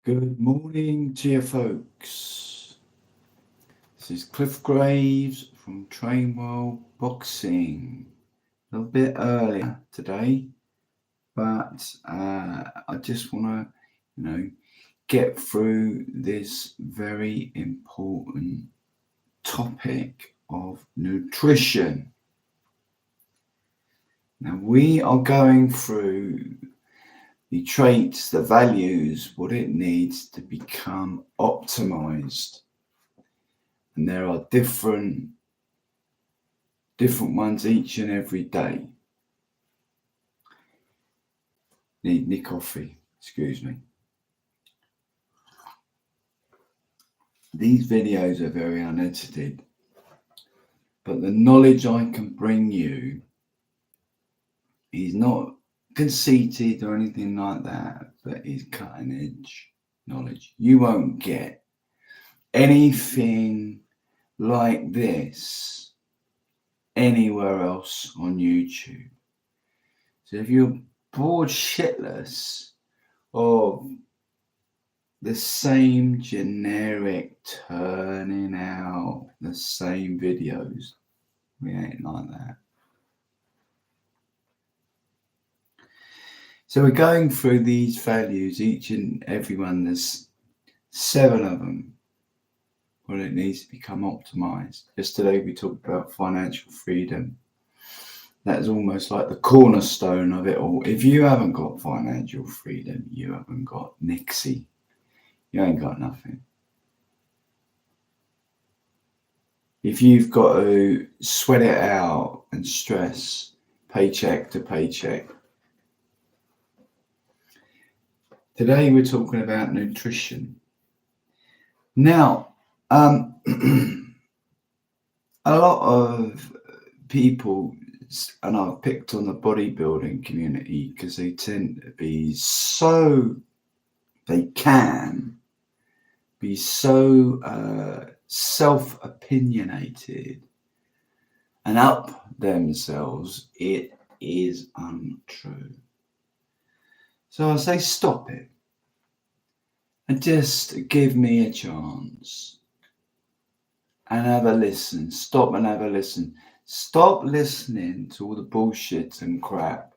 Good morning to you folks. This is Cliff Graves from Trainwell Boxing. A little bit earlier today, but I just want to, get through this very important topic of nutrition. Now we are going through the traits, the values, what it needs to become optimized. And there are different ones each and every day. Need coffee, excuse me. These videos are very unedited, but the knowledge I can bring you is not conceited or anything like that, but is cutting edge knowledge. You won't get anything like this anywhere else on YouTube. So if you're bored shitless of the same generic turning out the same videos, we ain't like that. So we're going through these values, each and every one. There's 7 of them. Well, it needs to become optimized. Yesterday we talked about financial freedom. That's almost like the cornerstone of it all. If you haven't got financial freedom, you haven't got Nixie. You ain't got nothing. If you've got to sweat it out and stress paycheck to paycheck. Today we're talking about nutrition. Now, a lot of people, and I've picked on the bodybuilding community because they tend to be they can be so self-opinionated and up themselves, it is untrue. So I say stop it and just give me a chance and have a listen. Stop and have a listen. Stop listening to all the bullshit and crap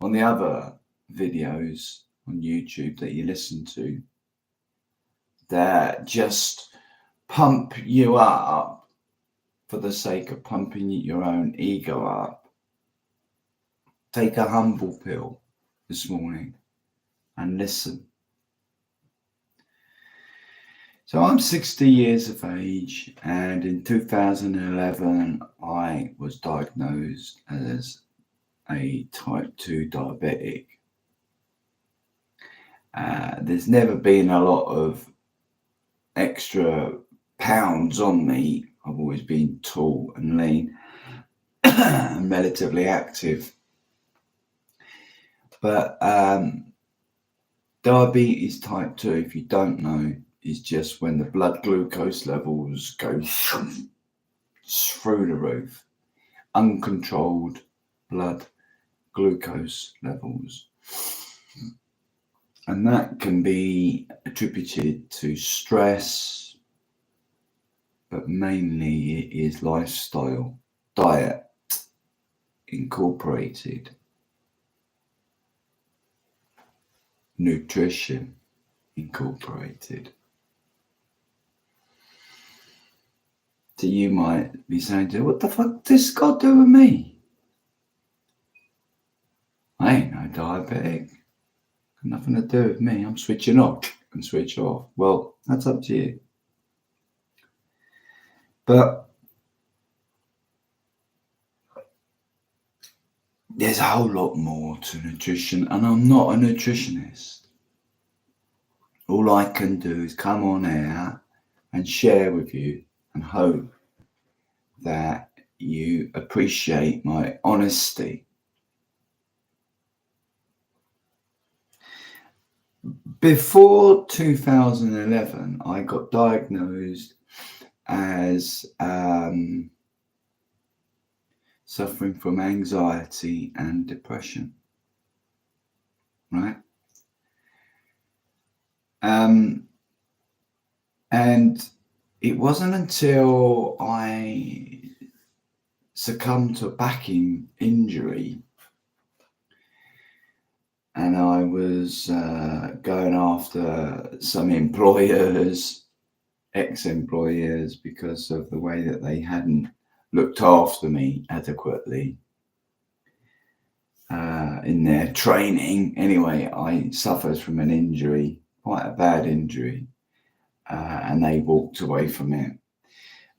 on the other videos on YouTube that you listen to that just pump you up for the sake of pumping your own ego up. Take a humble pill this morning and listen. So I'm 60 years of age, and in 2011 I was diagnosed as a type 2 diabetic. There's never been a lot of extra pounds on me. I've always been tall and lean and relatively active. But diabetes type 2, if you don't know, is just when the blood glucose levels go through the roof. Uncontrolled blood glucose levels. And that can be attributed to stress, but mainly it is lifestyle, diet incorporated, nutrition incorporated. So you might be saying to, what the fuck this got to do with me? I ain't no diabetic. Got nothing to do with me. I'm switching off and switch off. Well, that's up to you. But there's a whole lot more to nutrition, and I'm not a nutritionist. All I can do is come on air and share with you and hope that you appreciate my honesty. Before 2011, I got diagnosed as suffering from anxiety and depression, right? And it wasn't until I succumbed to a back injury and I was going after some employers, ex-employers, because of the way that they hadn't looked after me adequately in their training. Anyway, I suffered from an injury, quite a bad injury, and they walked away from it.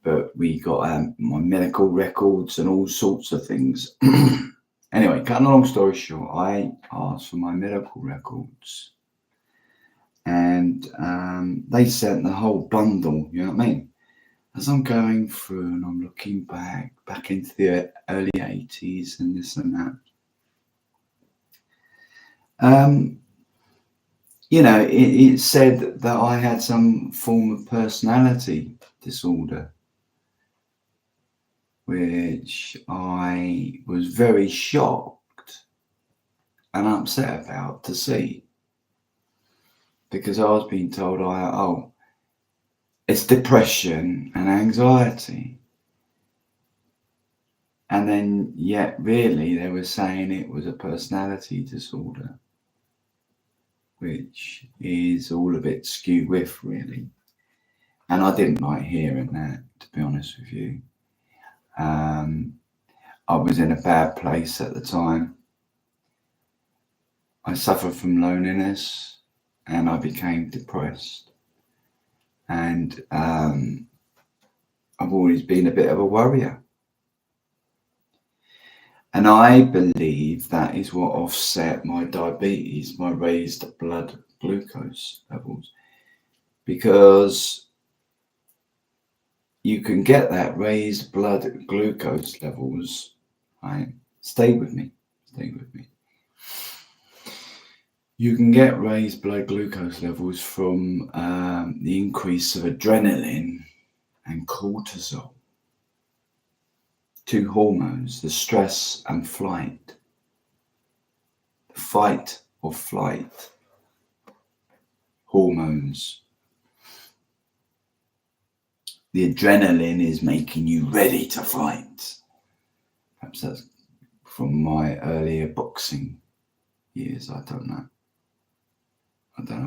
But we got my medical records and all sorts of things. Anyway, cutting a long story short, I asked for my medical records and they sent the whole bundle, you know what I mean? As I'm going through and I'm looking back into the early 80s and this and that, you know, it said that I had some form of personality disorder, which I was very shocked and upset about to see, because I was being told, it's depression and anxiety. And then yet really they were saying it was a personality disorder, which is all a bit skew-whiff really. And I didn't like hearing that, to be honest with you. I was in a bad place at the time. I suffered from loneliness and I became depressed. And I've always been a bit of a worrier. And I believe that is what offset my diabetes, my raised blood glucose levels. Because you can get that raised blood glucose levels, right? Stay with me. You can get raised blood glucose levels from the increase of adrenaline and cortisol, two hormones, the stress and flight, the fight or flight hormones. The adrenaline is making you ready to fight. Perhaps that's from my earlier boxing years. I don't know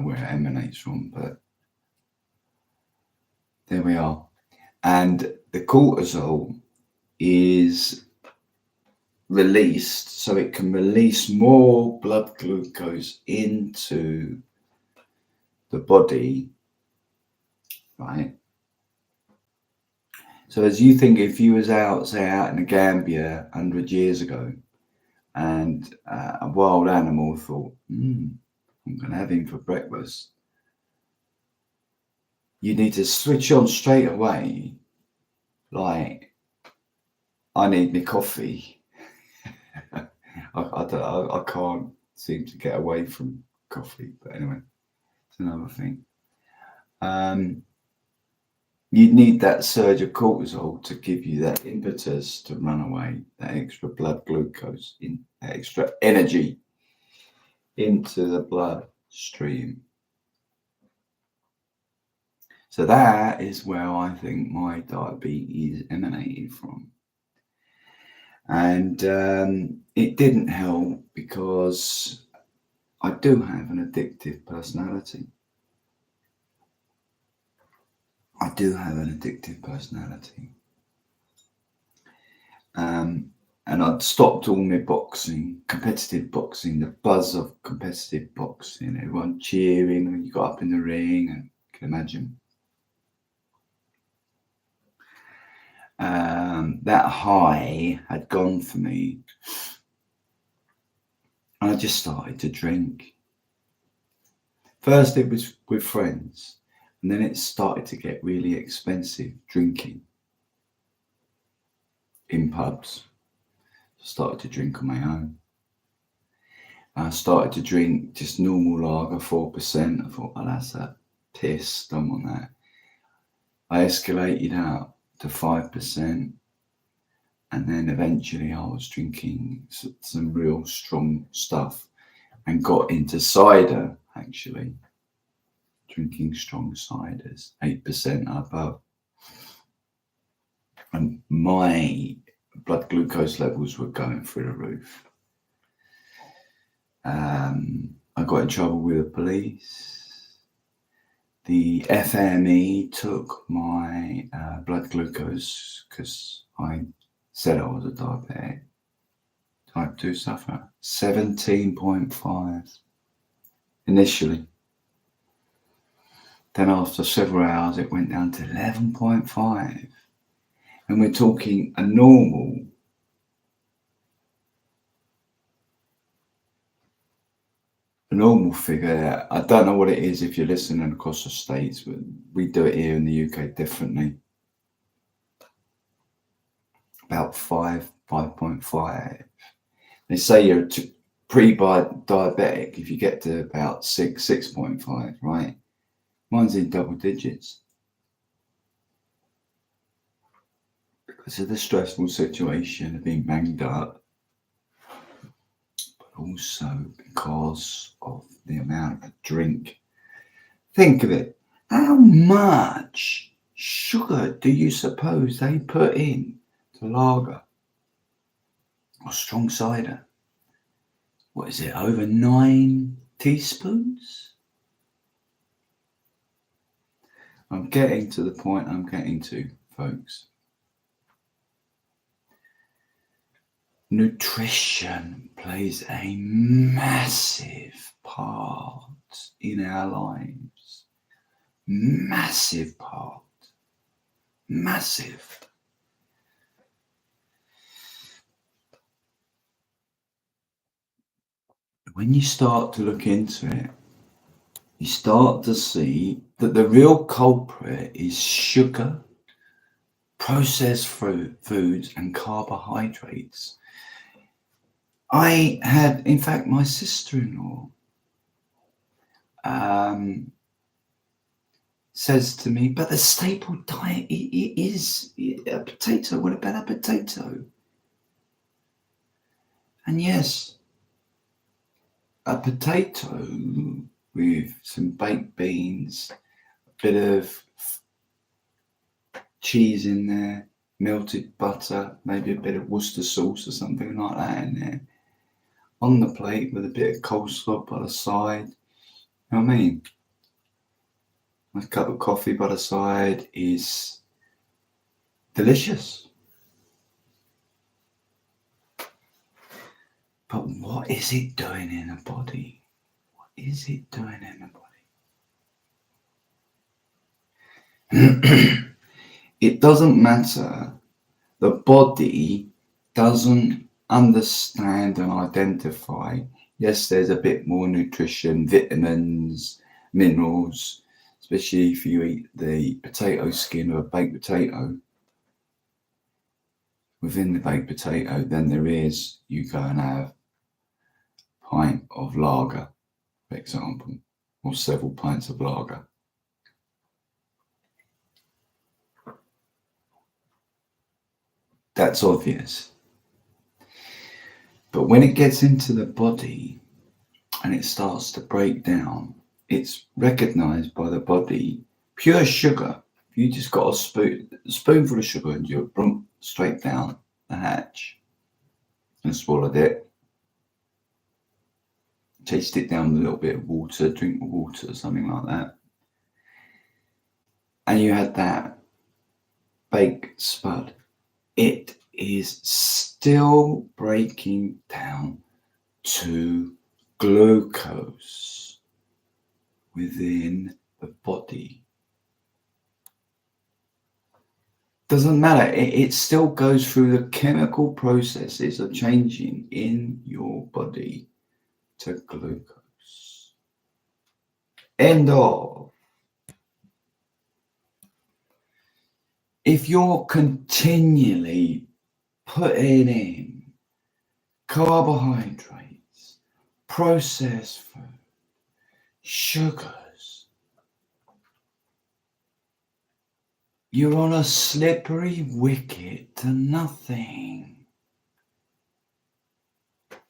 where it emanates from, but there we are. And the cortisol is released so it can release more blood glucose into the body, right? So as you think, if you was out in the Gambia 100 years ago and a wild animal thought, I'm going to have him for breakfast, you need to switch on straight away, like, I need my coffee. I can't seem to get away from coffee, but anyway, it's another thing. You need that surge of cortisol to give you that impetus to run away, that extra blood glucose, that extra energy into the bloodstream. So that is where I think my diabetes emanated from. And it didn't help because I do have an addictive personality. And I'd stopped all my boxing, competitive boxing, the buzz of competitive boxing, everyone cheering when you got up in the ring, and you can imagine. That high had gone for me. And I just started to drink. First it was with friends, and then it started to get really expensive drinking in pubs. I started to drink on my own. I started to drink just normal lager, 4%. I thought, well, that's a piss, don't want that. I escalated out to 5%. And then eventually I was drinking some real strong stuff and got into cider, actually. drinking strong ciders, 8% above. And my blood glucose levels were going through the roof. I got in trouble with the police. The FME took my blood glucose because I said I was a diabetic. Type 2 sufferer. 17.5 initially. Then after several hours it went down to 11.5. And we're talking a normal figure. I don't know what it is if you're listening across the States, but we do it here in the UK differently. About 5.5. They say you're pre-diabetic if you get to about 6.5, right? Mine's in double digits. Because of the stressful situation of being banged up, but also because of the amount of drink. Think of it. How much sugar do you suppose they put in to lager or strong cider? What is it, over 9 teaspoons? I'm getting to the point I'm getting to, folks. Nutrition plays a massive part in our lives. Massive part. Massive. When you start to look into it, you start to see that the real culprit is sugar, processed foods, and carbohydrates. I had, in fact, my sister-in-law says to me, but the staple diet is a potato. What about a potato? And yes, a potato with some baked beans, a bit of cheese in there, melted butter, maybe a bit of Worcester sauce or something like that in there, on the plate with a bit of coleslaw by the side. You know what I mean? A cup of coffee by the side is delicious. But what is it doing in the body? What is it doing in the body? It doesn't matter. The body doesn't understand and identify. Yes, there's a bit more nutrition, vitamins, minerals, especially if you eat the potato skin of a baked potato. Within the baked potato, then there is, you go and have a pint of lager, for example, or several pints of lager. That's obvious. But when it gets into the body and it starts to break down, it's recognized by the body. Pure sugar, you just got a spoonful of sugar and you're straight down the hatch and swallowed it. Taste it down with a little bit of water, drink water, something like that. And you had that baked spud. It is still breaking down to glucose within the body. Doesn't matter, it still goes through the chemical processes of changing in your body to glucose. End of. If you're continually putting in carbohydrates, processed food, sugars, you're on a slippery wicket to nothing.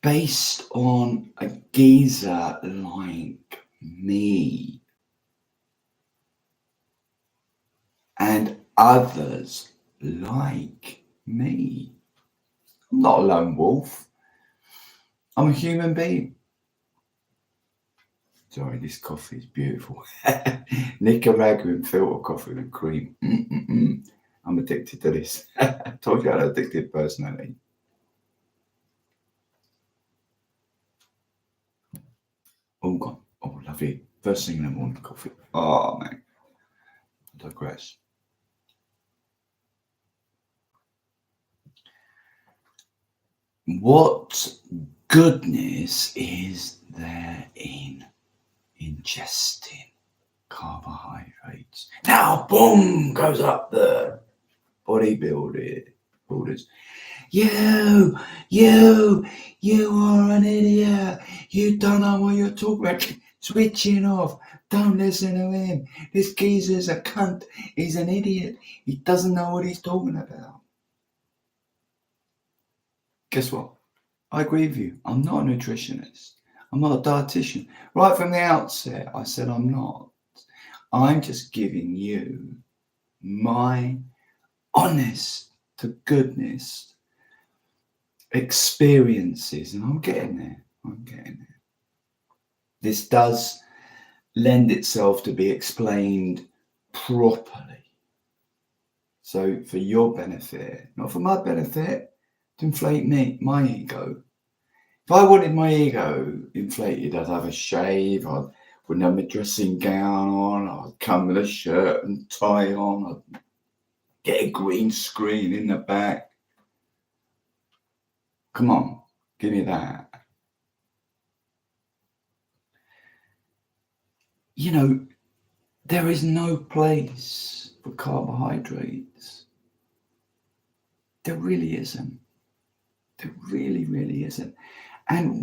Based on a geezer like me. and others like me. I'm not a lone wolf. I'm a human being. Sorry, this coffee is beautiful. Nicaraguan filter coffee with cream. I'm addicted to this. I told you I had an addictive personality. Oh, God. Oh, lovely. First thing in the morning, coffee. Oh, man. I digress. What goodness is there in ingesting carbohydrates? Now, boom, goes up the bodybuilders. You are an idiot. You don't know what you're talking about. Switching off. Don't listen to him. This geezer's a cunt. He's an idiot. He doesn't know what he's talking about. Guess what? I agree with you. I'm not a nutritionist. I'm not a dietitian. Right from the outset, I said I'm not. I'm just giving you my honest to goodness experiences, and I'm getting there. This does lend itself to be explained properly. So for your benefit, not for my benefit, to inflate my ego. If I wanted my ego inflated, I'd have a shave, I wouldn't have my dressing gown on, I'd come with a shirt and tie on, I'd get a green screen in the back. Come on, give me that. You know, there is no place for carbohydrates. There really isn't. There really isn't. And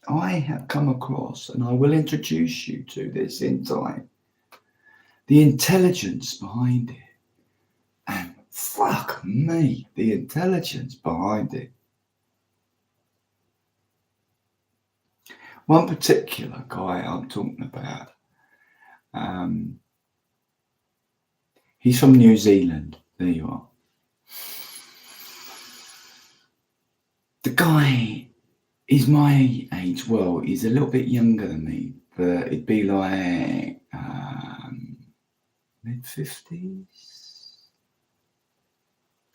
I have come across, and I will introduce you to this in time, the intelligence behind it. And fuck me, the intelligence behind it. One particular guy I'm talking about, he's from New Zealand. There you are. The guy is my age. Well, he's a little bit younger than me, but it'd be like mid-50s.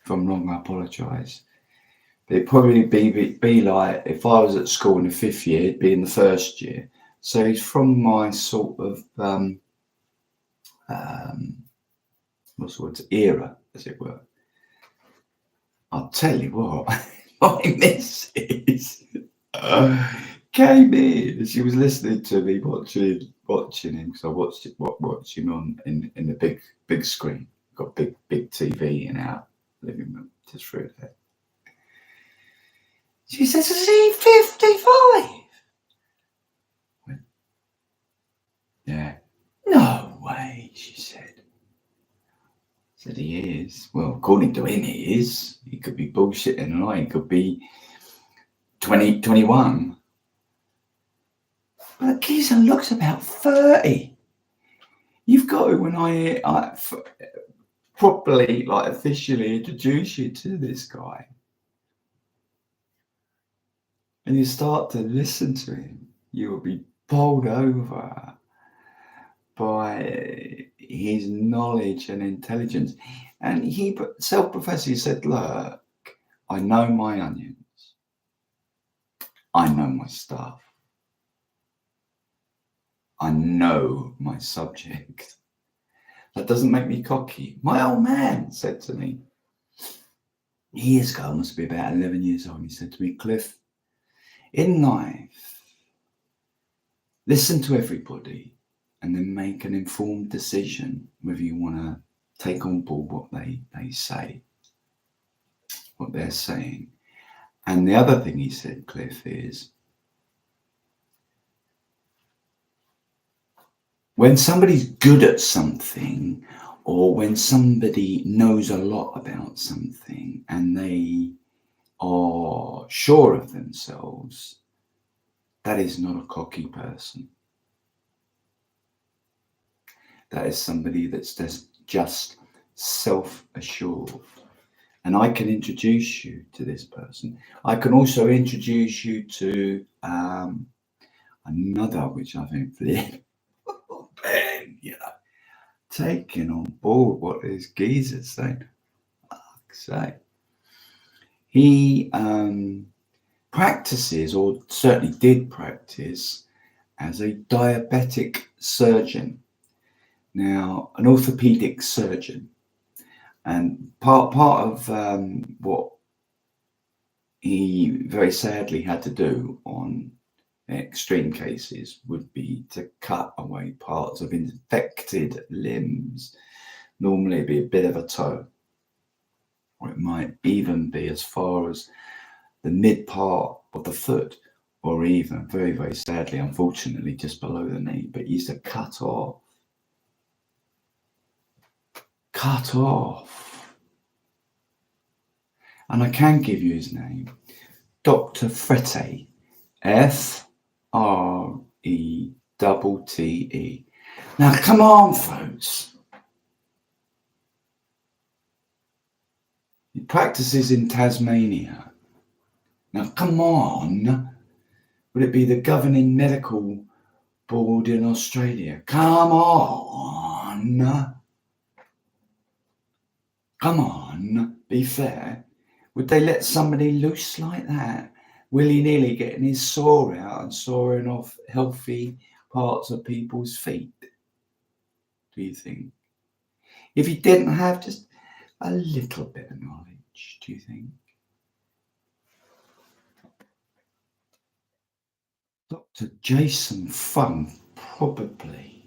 If I'm wrong, I apologise. But it'd probably be like, if I was at school in the 5th year, it'd be in the 1st year. So he's from my sort of what's the word, era, as it were. I'll tell you what, my missus came in. She was listening to me watching him, because I watched him on in the big screen. Got big TV in our living room, just through there. She says, "Is he 55?" Yeah. No way, she said. Said he is. Well, according to him, he is. He could be bullshitting, and he could be 20, 21. But geezer looks about 30. You've got to, when I properly, like, officially introduce you to this guy, and you start to listen to him, you will be bowled over by his knowledge and intelligence. And he self-professed said, "Look, I know my onions. I know my stuff. I know my subject. That doesn't make me cocky." My old man said to me, years ago, I must be about 11 years old, he said to me, "Cliff, in life, listen to everybody and then make an informed decision whether you want to take on board what they say, what they're saying." And the other thing he said, Cliff, is when somebody's good at something, or when somebody knows a lot about something and they are sure of themselves, that is not a cocky person. That is somebody that's just self-assured. And I can introduce you to this person. I can also introduce you to another, which I think Ben, taking on board what this geezer's saying. Say he practices, or certainly did practice, as a diabetic surgeon. Now, an orthopedic surgeon, and part of what he very sadly had to do on extreme cases would be to cut away parts of infected limbs. Normally it'd be a bit of a toe, or it might even be as far as the mid part of the foot, or even very, very sadly, unfortunately, just below the knee. But he used to cut off. And I can give you his name, Dr. Fraternity, Frette. Now, come on, folks. He practices in Tasmania. Now, come on. Would it be the governing medical board in Australia? Come on. Come on. Be fair. Would they let somebody loose like that, willy-nilly getting his saw out and sawing off healthy parts of people's feet? Do you think? If he didn't have just a little bit of knowledge, do you think? Dr. Jason Fung probably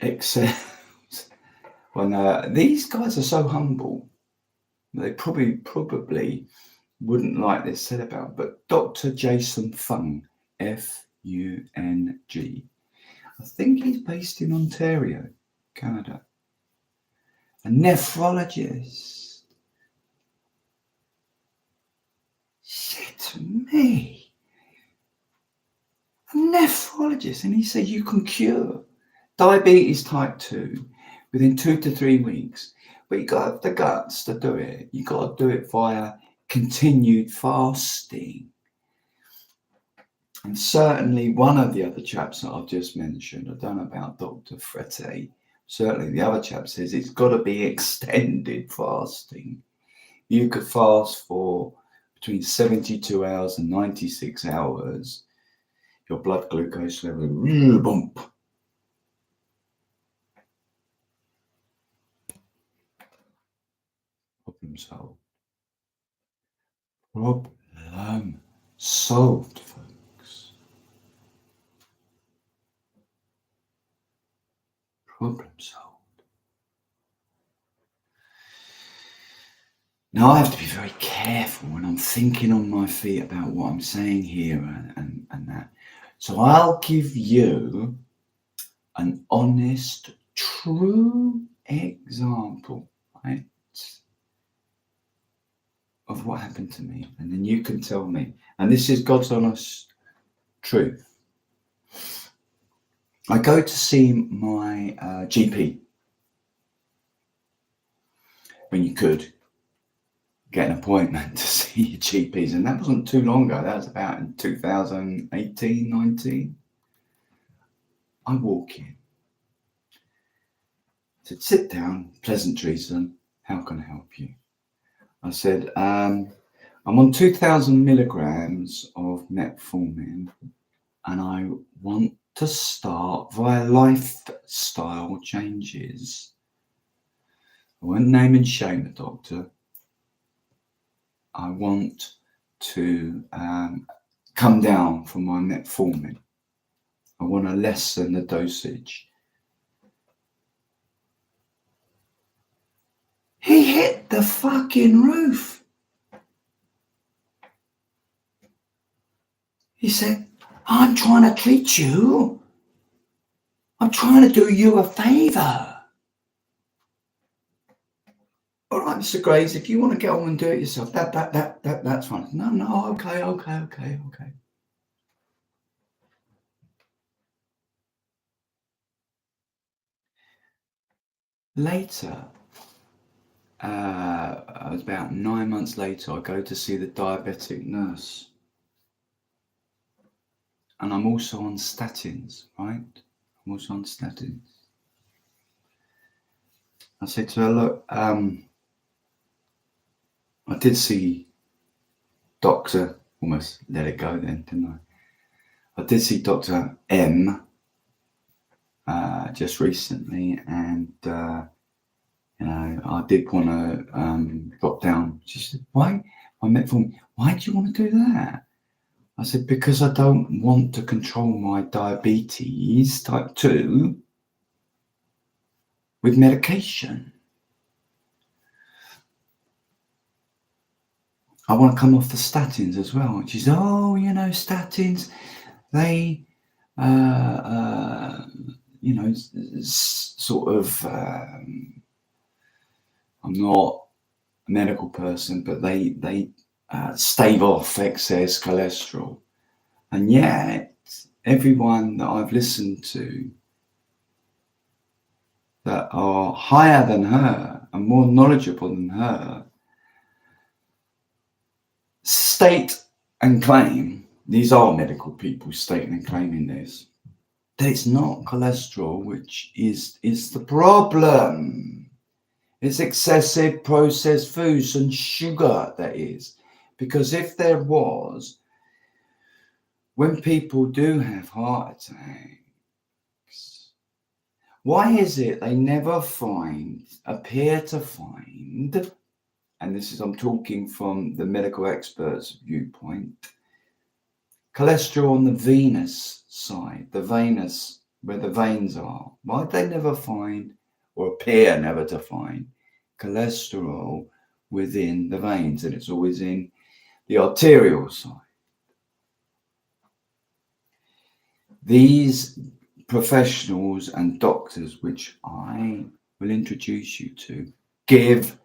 excels. Well, these guys are so humble. They probably wouldn't like this said about, but Dr. Jason Fung, F-U-N-G. I think he's based in Ontario, Canada. A nephrologist. Said to me, a nephrologist, and he said you can cure diabetes type 2 within 2 to 3 weeks. But you got to have the guts to do it. You got to do it via continued fasting. And certainly one of the other chaps that I've just mentioned, I don't know about Dr. Fraternity, certainly the other chap says it's got to be extended fasting. You could fast for between 72 hours and 96 hours. Your blood glucose level will bump. Problem solved. Problem solved, folks. Problem solved. Now, I have to be very careful when I'm thinking on my feet about what I'm saying here and that. So I'll give you an honest, true example, right, of what happened to me. And then you can tell me. And this is God's honest truth. I go to see my GP. When you could get an appointment to see your GPs. And that wasn't too long ago. That was about in 2018, 19. I walk in. I said, sit down, pleasantries, and how can I help you? I said, I'm on 2,000 milligrams of metformin, and I want to start via lifestyle changes. I won't name and shame the doctor. I want to come down from my metformin. I want to lessen the dosage. He hit the fucking roof. He said, I'm trying to treat you. I'm trying to do you a favour. All right, Mr. Graves, if you want to get on and do it yourself, that's fine. No, okay. Later, it was about 9 months later, I go to see the diabetic nurse. And I'm also on statins, right? I'm also on statins. I said to her, look, I did see Dr. Almost let it go then, didn't I? I did see Dr. M just recently, and I did want to drop down. She said, why? I met for me. Why do you want to do that? I said, because I don't want to control my diabetes type 2 with medication. I want to come off the statins as well. And she said, oh, statins, they, sort of, I'm not a medical person, but they stave off excess cholesterol. And yet, everyone that I've listened to that are higher than her and more knowledgeable than her state and claim, these are medical people stating and claiming this, that it's not cholesterol which is the problem. It's excessive processed foods and sugar, that is. Because if there was, when people do have heart attacks, why is it they never appear to find, and this is, I'm talking from the medical expert's viewpoint, cholesterol on the venous side, where the veins are. Why do they never find, or appear never to find, cholesterol within the veins? And it's always in the arterial side. These professionals and doctors, which I will introduce you to, give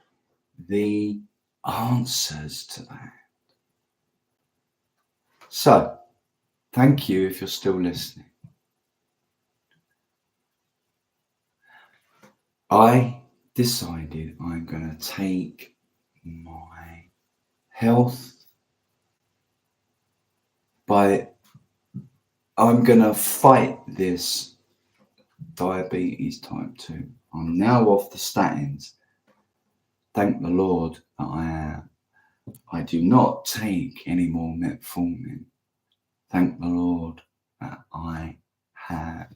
the answers to that. So, thank you if you're still listening. I decided I'm going to take my health I'm going to fight this diabetes type 2. I'm now off the statins. Thank the Lord that I am. I do not take any more metformin. Thank the Lord that I have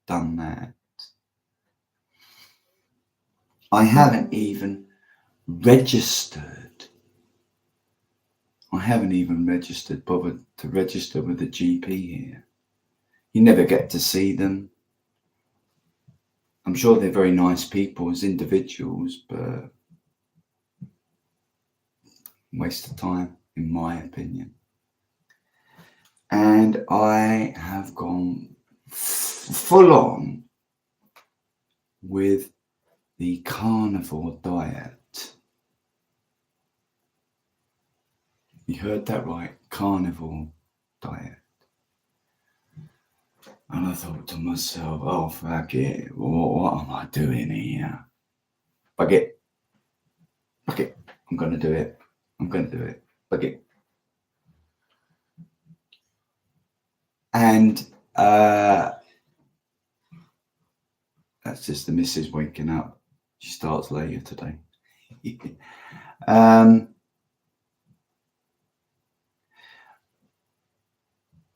done that. I haven't even registered. Bothered to register with the GP here. You never get to see them. I'm sure they're very nice people as individuals, but waste of time, in my opinion. And I have gone full on with the carnivore diet. You heard that right, carnivore diet. And I thought to myself, oh, fuck it, what am I doing here? Fuck it, I'm going to do it. Fuck it. And that's just the missus waking up. She starts later today.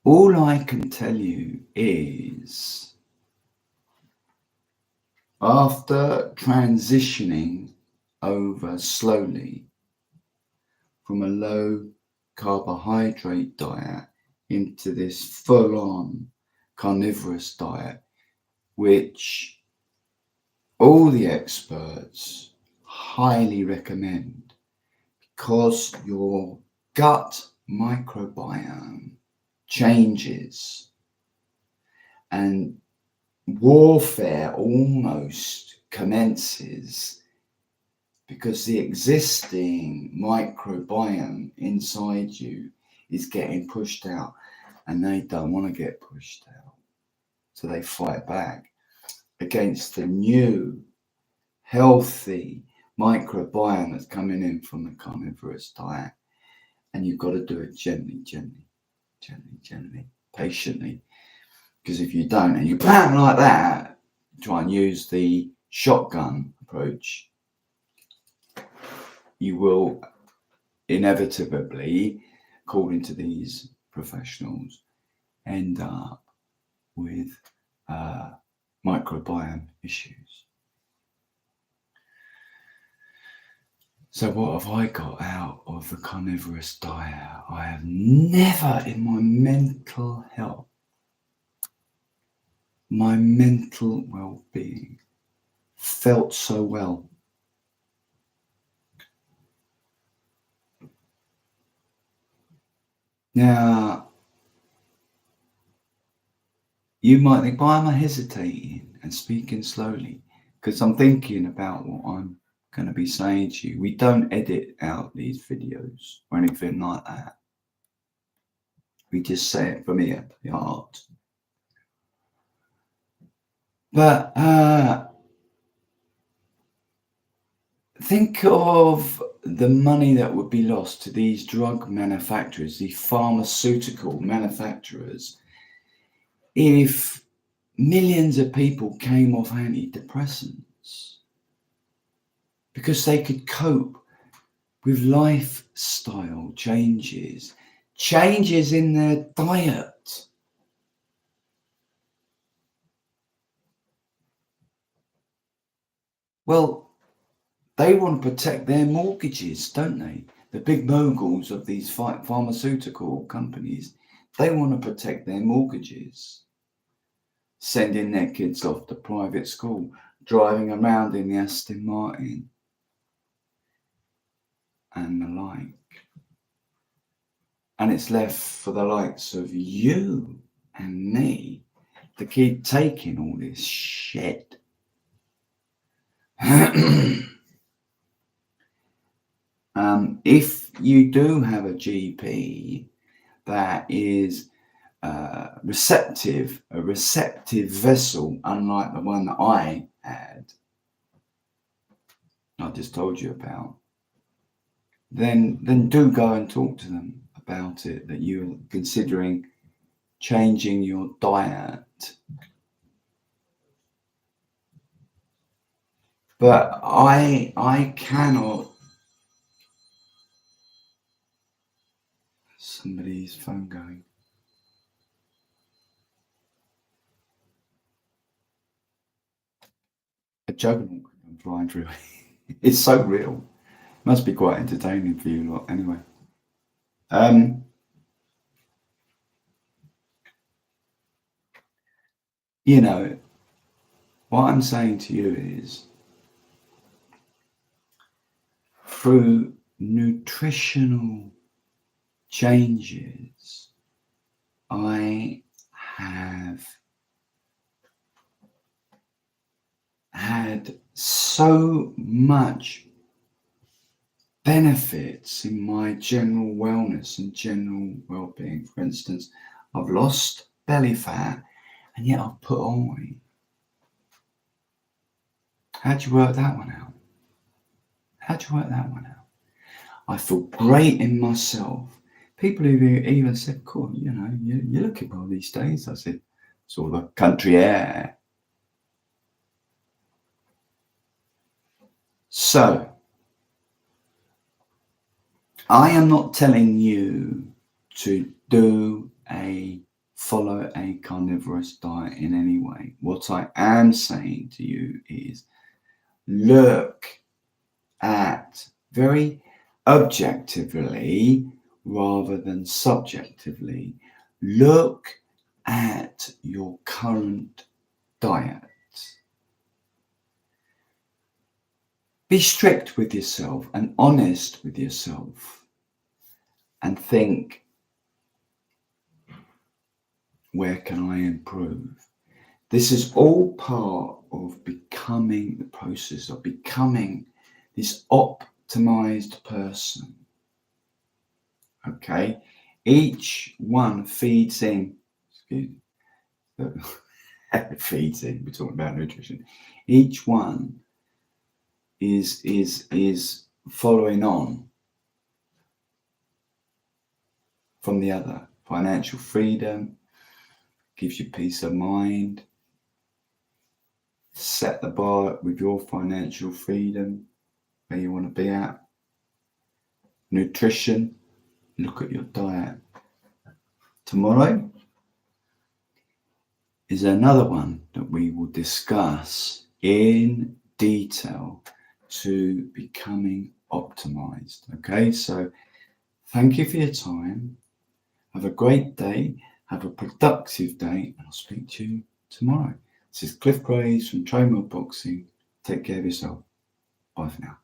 All I can tell you is, after transitioning over slowly from a low carbohydrate diet into this full-on carnivorous diet, which all the experts highly recommend, because your gut microbiome changes and warfare almost commences, because the existing microbiome inside you is getting pushed out, and they don't want to get pushed out, so they fight back against the new healthy microbiome that's coming in from the carnivorous diet. And you've got to do it gently, patiently. Because if you don't, and you bam like that, try and use the shotgun approach, you will inevitably, according to these professionals, end up with microbiome issues. So what have I got out of the carnivorous diet? I have never in my mental health, my mental well-being, felt so well. Now, you might think, why am I hesitating and speaking slowly? Because I'm thinking about what I'm going to be saying to you. We don't edit out these videos or anything like that. We just say it from here, the heart. But think of the money that would be lost to these drug manufacturers, these pharmaceutical manufacturers, if millions of people came off antidepressants because they could cope with lifestyle changes in their diet. Well, they want to protect their mortgages, don't they? The big moguls of these pharmaceutical companies, they want to protect their mortgages, sending their kids off to private school, driving around in the Aston Martin and the like. And it's left for the likes of you and me to keep taking all this shit. If you do have a GP that is a receptive vessel, unlike the one that I had, I just told you about, then do go and talk to them about it, that you're considering changing your diet. But I cannot. Somebody's phone going. A juggernaut could come flying through. It's so real. Must be quite entertaining for you lot. Anyway. You know, what I'm saying to you is, through nutritional changes, I have had so much benefits in my general wellness and general well-being. For instance, I've lost belly fat and yet I've put on weight. How'd you work that one out? I feel great in myself. People who even said, cool, you know, you're looking well these days. I said, it's all the country air. So, I am not telling you to follow a carnivorous diet in any way. What I am saying to you is, look at very objectively rather than subjectively, look at your current diet. Be strict with yourself and honest with yourself and think, where can I improve? This is all part of becoming the process of becoming this optimized person. Okay, each one feeds in. Feeds in. We're talking about nutrition. Each one is following on from the other. Financial freedom gives you peace of mind. Set the bar with your financial freedom where you want to be at. Nutrition, look at your diet. Tomorrow is another one that we will discuss in detail to becoming optimized. Okay, so thank you for your time. Have a great day. Have a productive day, and I'll speak to you tomorrow. This is Cliff Graves from Trainwell Boxing. Take care of yourself. Bye for now.